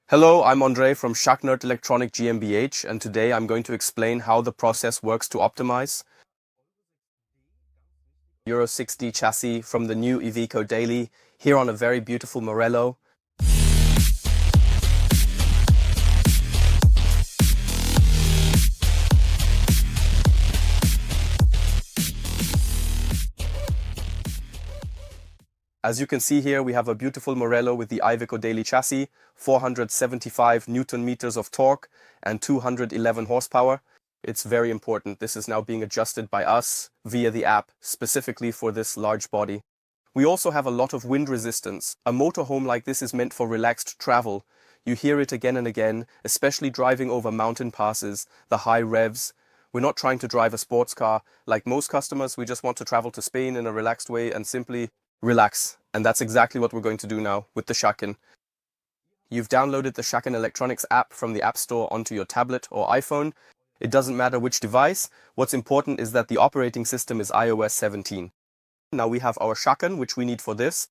Hello, I'm Andre from Schaknat Electronic GmbH, and today I'm going to explain how the process works to optimize Euro 6D chassis from the new Iveco Daily here on a very beautiful Morelo. As you can see here, we have a beautiful Morelo with the Iveco Daily chassis, 475 Newton meters of torque and 211 horsepower. It's very important. This is now being adjusted by us via the app, specifically for this large body. We also have a lot of wind resistance. A motorhome like this is meant for relaxed travel. You hear it again and again, especially driving over mountain passes, the high revs. We're not trying to drive a sports car. Like most customers, we just want to travel to Spain in a relaxed way and simply relax. And that's exactly what we're going to do now with the Schakn. You've downloaded the Schakn Electronics app from the App Store onto your tablet or iPhone. It doesn't matter which device. What's important is that the operating system is iOS 17. Now we have our Schakn, which we need for this.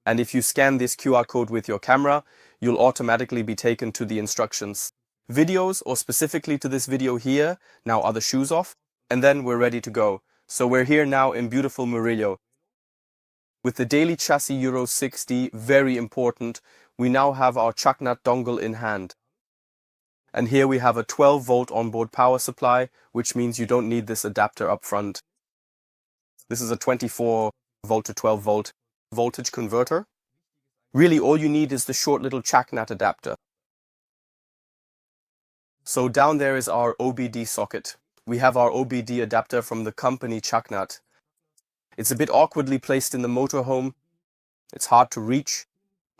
And if you scan this QR code with your camera, you'll automatically be taken to the instructions. Videos, or specifically to this video here, now are the shoes off, and then we're ready to go. So we're here now in beautiful Murillo. With the daily chassis Euro 6D, very important, we now have our Schaknat dongle in hand. And here we have a 12-volt onboard power supply, which means you don't need this adapter up front. This is a 24-volt to 12-volt voltage converter. Really, all you need is the short little Schaknat adapter. So down there is our OBD socket. We have our OBD adapter from the company Schaknat. It's a bit awkwardly placed in the motorhome. It's hard to reach.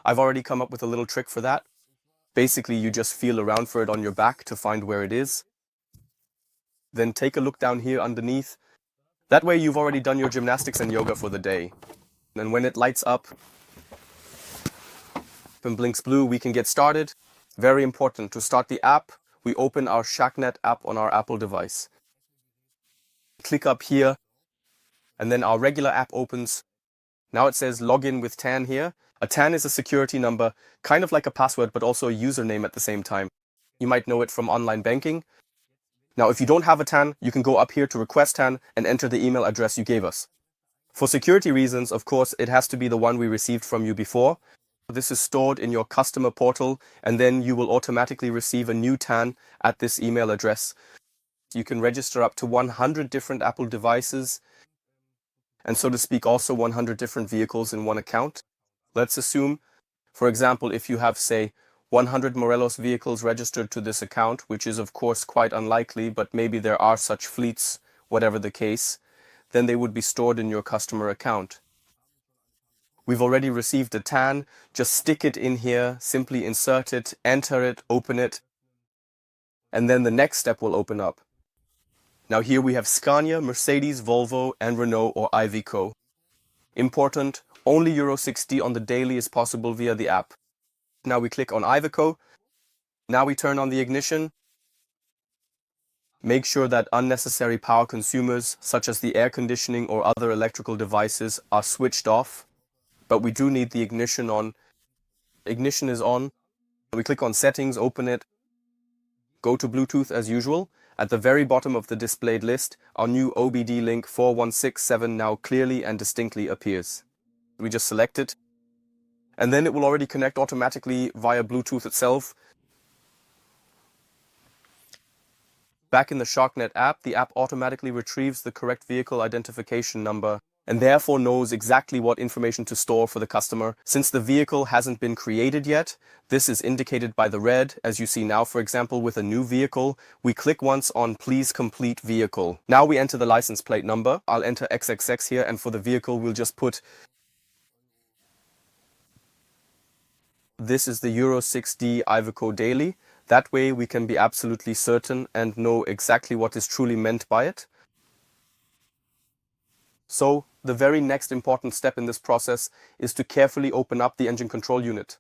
I've already come up with a little trick for that. Basically, you just feel around for it on your back to find where it is. Then take a look down here underneath. That way you've already done your gymnastics and yoga for the day. And when it lights up and blinks blue, we can get started. Very important, to start the app, we open our Schaknat app on our Apple device. Click up here, and then our regular app opens. Now it says login with TAN here. A TAN is a security number, kind of like a password, but also a username at the same time. You might know it from online banking. Now, if you don't have a TAN, you can go up here to request TAN and enter the email address you gave us. For security reasons, of course, it has to be the one we received from you before. This is stored in your customer portal, and then you will automatically receive a new TAN at this email address. You can register up to 100 different Apple devices, and so to speak, also 100 different vehicles in one account. Let's assume, for example, if you have, say, 100 Morelos vehicles registered to this account, which is of course quite unlikely, but maybe there are such fleets, whatever the case, then they would be stored in your customer account. We've already received a TAN, just stick it in here, simply insert it, enter it, open it, and then the next step will open up. Now here we have Scania, Mercedes, Volvo, and Renault or Iveco. Important, only Euro 6D on the daily is possible via the app. Now we click on Iveco. Now we turn on the ignition. Make sure that unnecessary power consumers, such as the air conditioning or other electrical devices, are switched off. But we do need the ignition on. Ignition is on. We click on Settings, open it. Go to Bluetooth as usual. At the very bottom of the displayed list, our new OBD link 4167 now clearly and distinctly appears. We just select it, and then it will already connect automatically via Bluetooth itself. Back in the Schaknat app, the app automatically retrieves the correct vehicle identification number and therefore knows exactly what information to store for the customer. Since the vehicle hasn't been created yet, this is indicated by the red, as you see now, for example, with a new vehicle. We click once on Please Complete Vehicle. Now we enter the license plate number. I'll enter XXX here, and for the vehicle, we'll just put this is the Euro 6D Iveco Daily. That way we can be absolutely certain and know exactly what is truly meant by it. So the very next important step in this process is to carefully open up the engine control unit.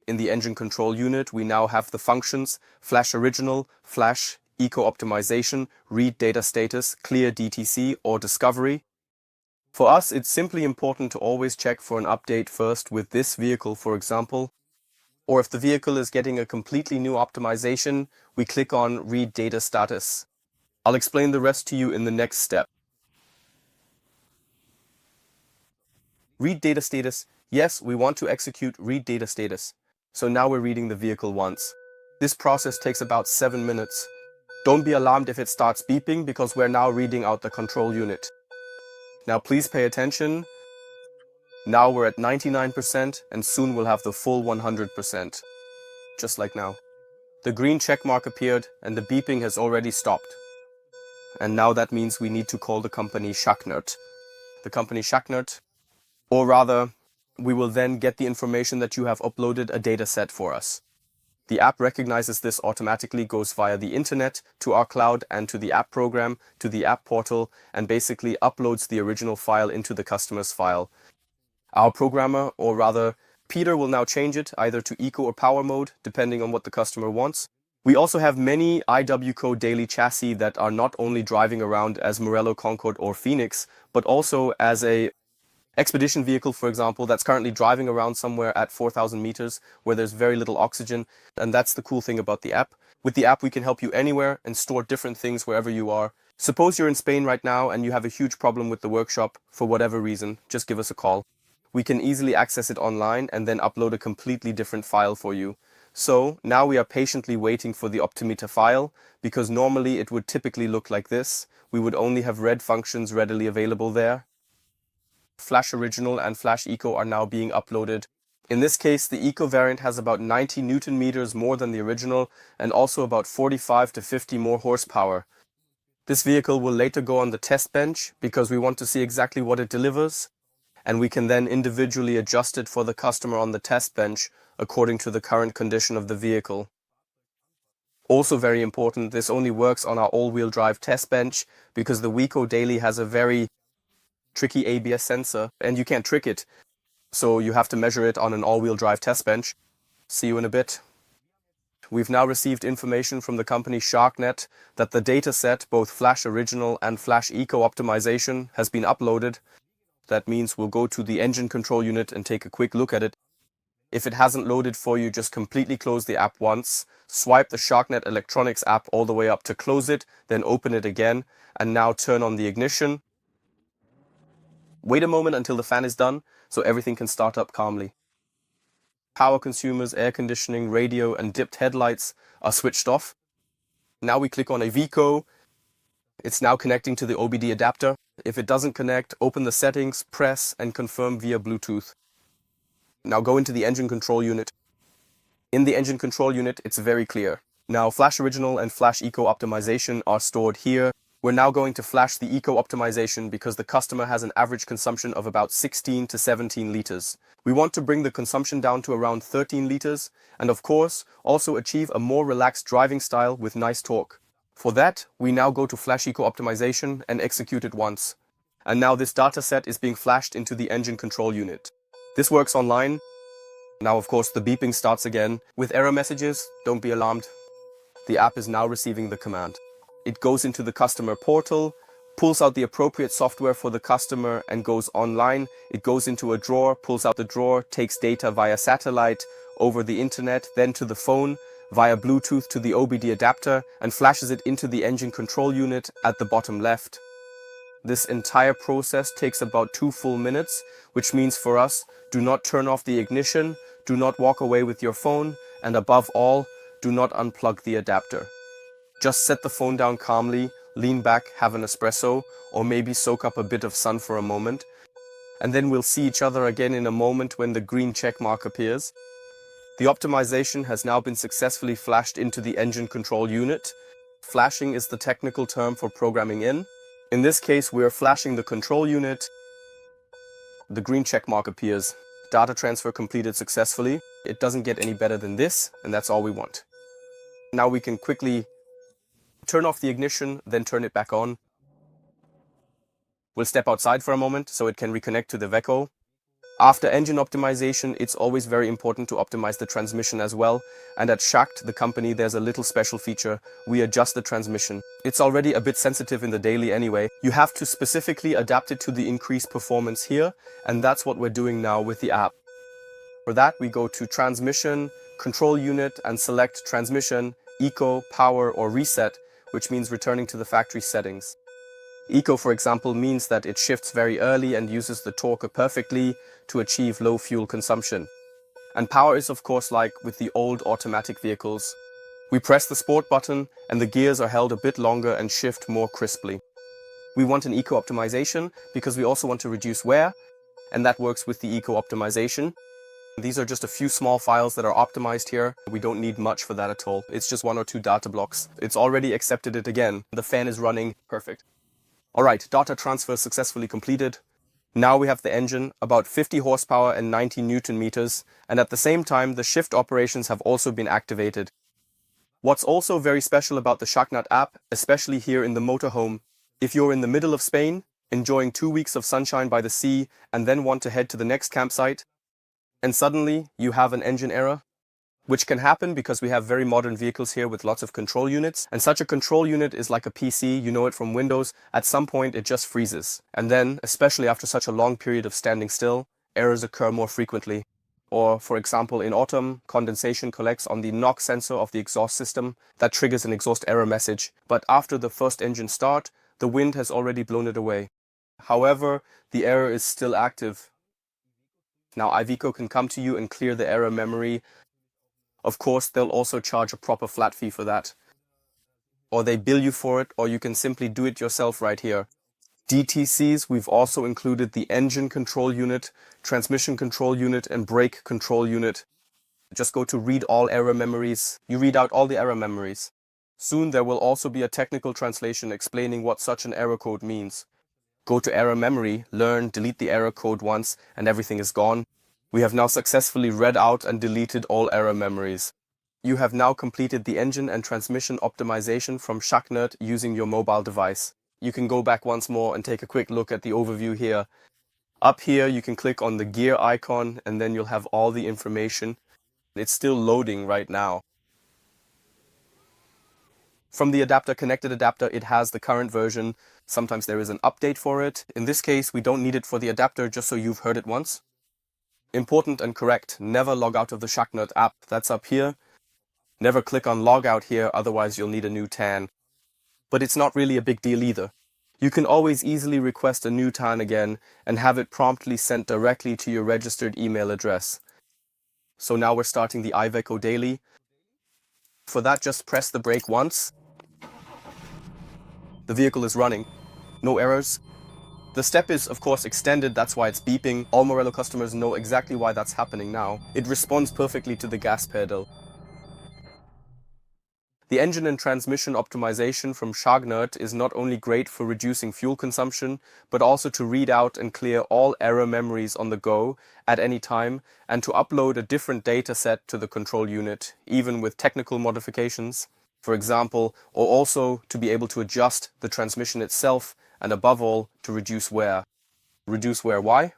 In the engine control unit, we now have the functions Flash Original, Flash, Eco Optimization, Read Data Status, Clear DTC or Discovery. For us, it's simply important to always check for an update first with this vehicle, for example, Or if the vehicle is getting a completely new optimization, we click on Read Data Status. I'll explain the rest to you in the next step. Read Data Status. Yes, we want to execute Read Data Status. So now we're reading the vehicle once. This process takes about 7 minutes. Don't be alarmed if it starts beeping because we're now reading out the control unit. Now please pay attention. Now we're at 99% and soon we'll have the full 100%. Just like now. The green check mark appeared and the beeping has already stopped. And now that means we need to call the company Schaknat. The company Schaknat, or rather, we will then get the information that you have uploaded a data set for us. The app recognizes this automatically, goes via the internet to our cloud and to the app program, to the app portal, and basically uploads the original file into the customer's file. Our programmer, or rather Peter, will now change it either to eco or power mode, depending on what the customer wants. We also have many Iveco Daily chassis that are not only driving around as Morelo, Concorde or Phoenix, but also as a expedition vehicle, for example, that's currently driving around somewhere at 4,000 meters where there's very little oxygen. And that's the cool thing about the app. With the app, we can help you anywhere and store different things wherever you are. Suppose you're in Spain right now and you have a huge problem with the workshop for whatever reason, just give us a call. We can easily access it online and then upload a completely different file for you. So now we are patiently waiting for the Optimeter file, because normally it would typically look like this. We would only have red functions readily available there. Flash Original and Flash Eco are now being uploaded. In this case, the Eco variant has about 90 Newton meters more than the original and also about 45 to 50 more horsepower. This vehicle will later go on the test bench because we want to see exactly what it delivers, and we can then individually adjust it for the customer on the test bench according to the current condition of the vehicle. Also very important, this only works on our all-wheel drive test bench because the Iveco Daily has a very tricky ABS sensor and you can't trick it. So you have to measure it on an all-wheel drive test bench. See you in a bit. We've now received information from the company Schaknat that the dataset, both Flash Original and Flash Eco optimization, has been uploaded. That means we'll go to the engine control unit and take a quick look at it. If it hasn't loaded for you, just completely close the app once, swipe the Schaknat Electronics app all the way up to close it, then open it again, and now turn on the ignition. Wait a moment until the fan is done, so everything can start up calmly. Power consumers, air conditioning, radio, and dipped headlights are switched off. Now we click on Iveco. It's now connecting to the OBD adapter. If it doesn't connect, open the settings, press, and confirm via Bluetooth. Now go into the engine control unit. In the engine control unit, it's very clear. Now Flash Original and Flash Eco optimization are stored here. We're now going to flash the Eco optimization because the customer has an average consumption of about 16 to 17 liters. We want to bring the consumption down to around 13 liters and of course also achieve a more relaxed driving style with nice torque. For that, we now go to Flash Eco optimization and execute it once. And now this dataset is being flashed into the engine control unit. This works online. Now of course the beeping starts again. With error messages, don't be alarmed. The app is now receiving the command. It goes into the customer portal, pulls out the appropriate software for the customer and goes online. It goes into a drawer, pulls out the drawer, takes data via satellite, over the internet, then to the phone, via Bluetooth to the OBD adapter and flashes it into the engine control unit at the bottom left. This entire process takes about 2 full minutes, which means for us, do not turn off the ignition, do not walk away with your phone, and above all, do not unplug the adapter. Just set the phone down calmly, lean back, have an espresso, or maybe soak up a bit of sun for a moment. And then we'll see each other again in a moment when the green check mark appears. The optimization has now been successfully flashed into the engine control unit. Flashing is the technical term for programming in. In this case, we are flashing the control unit. The green check mark appears. Data transfer completed successfully. It doesn't get any better than this, and that's all we want. Now we can quickly turn off the ignition, then turn it back on. We'll step outside for a moment so it can reconnect to the Iveco. After engine optimization, it's always very important to optimize the transmission as well. And at Schakt, the company, there's a little special feature. We adjust the transmission. It's already a bit sensitive in the daily anyway. You have to specifically adapt it to the increased performance here. And that's what we're doing now with the app. For that, we go to Transmission, control unit and select transmission, eco, power, or reset, which means returning to the factory settings. Eco, for example, means that it shifts very early and uses the torque perfectly to achieve low fuel consumption. And power is, of course, like with the old automatic vehicles. We press the sport button and the gears are held a bit longer and shift more crisply. We want an eco optimization because we also want to reduce wear, and that works with the eco optimization. These are just a few small files that are optimized here. We don't need much for that at all. It's just 1 or 2 data blocks. It's already accepted it again. The fan is running. Perfect. All right, data transfer successfully completed. Now we have the engine, about 50 horsepower and 90 Newton meters, and at the same time the shift operations have also been activated. What's also very special about the Schaknat app, especially here in the motorhome, if you're in the middle of Spain, enjoying 2 weeks of sunshine by the sea, and then want to head to the next campsite, and suddenly you have an engine error, which can happen because we have very modern vehicles here with lots of control units, and such a control unit is like a PC, you know it from Windows. At some point it just freezes, and then, especially after such a long period of standing still, errors occur more frequently. Or, for example, in autumn, condensation collects on the knock sensor of the exhaust system. That triggers an exhaust error message, but after the first engine start, the wind has already blown it away. However, the error is still active. Now Iveco can come to you and clear the error memory. Of course, they'll also charge a proper flat fee for that. Or they bill you for it, or you can simply do it yourself right here. DTCs, we've also included the engine control unit, transmission control unit, and brake control unit. Just go to read all error memories. You read out all the error memories. Soon there will also be a technical translation explaining what such an error code means. Go to error memory, learn, delete the error code once, and everything is gone. We have now successfully read out and deleted all error memories. You have now completed the engine and transmission optimization from Schaknat using your mobile device. You can go back once more and take a quick look at the overview here. Up here you can click on the gear icon and then you'll have all the information. It's still loading right now. From the adapter, connected adapter, it has the current version. Sometimes there is an update for it. In this case, we don't need it for the adapter, just so you've heard it once. Important and correct, never log out of the Schaknat app. That's up here. Never click on log out here, otherwise you'll need a new TAN. But it's not really a big deal either. You can always easily request a new TAN again and have it promptly sent directly to your registered email address. So now we're starting the Iveco Daily. For that, just press the brake once. The vehicle is running. No errors. The step is, of course, extended, that's why it's beeping. All Morelo customers know exactly why that's happening now. It responds perfectly to the gas pedal. The engine and transmission optimization from Schaknat is not only great for reducing fuel consumption, but also to read out and clear all error memories on the go at any time, and to upload a different data set to the control unit, even with technical modifications, for example, or also to be able to adjust the transmission itself, and above all, to reduce wear. Reduce wear, why?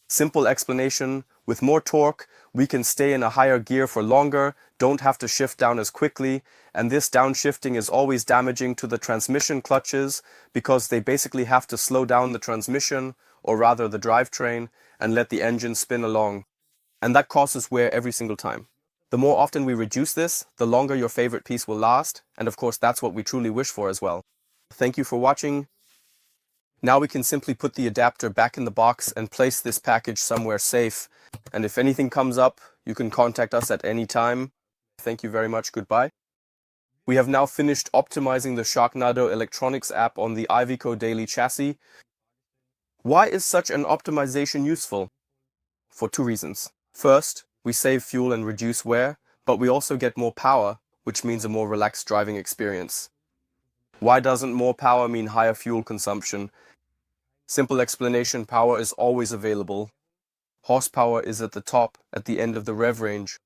Simple explanation, with more torque, we can stay in a higher gear for longer, don't have to shift down as quickly, and this downshifting is always damaging to the transmission clutches because they basically have to slow down the transmission, or rather the drivetrain, and let the engine spin along. And that causes wear every single time. The more often we reduce this, the longer your favorite piece will last, and of course that's what we truly wish for as well. Thank you for watching. Now we can simply put the adapter back in the box and place this package somewhere safe. And if anything comes up, you can contact us at any time. Thank you very much. Goodbye. We have now finished optimizing the Schaknat electronics app on the Iveco Daily chassis. Why is such an optimization useful? For 2 reasons. First, we save fuel and reduce wear, but we also get more power, which means a more relaxed driving experience. Why doesn't more power mean higher fuel consumption? Simple explanation, power is always available. Horsepower is at the top, at the end of the rev range.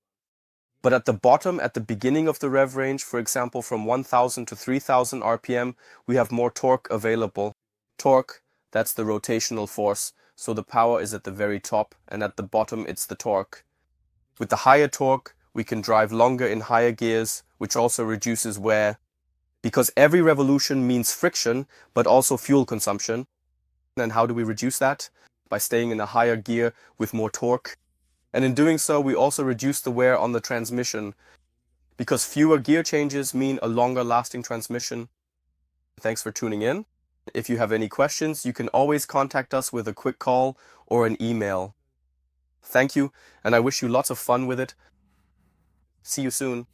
But at the bottom, at the beginning of the rev range, for example from 1000 to 3000 RPM, we have more torque available. Torque, that's the rotational force, so the power is at the very top, and at the bottom it's the torque. With the higher torque, we can drive longer in higher gears, which also reduces wear. Because every revolution means friction, but also fuel consumption. And how do we reduce that? By staying in a higher gear with more torque. And in doing so, we also reduce the wear on the transmission, because fewer gear changes mean a longer lasting transmission. Thanks for tuning in. If you have any questions, you can always contact us with a quick call or an email. Thank you, and I wish you lots of fun with it. See you soon.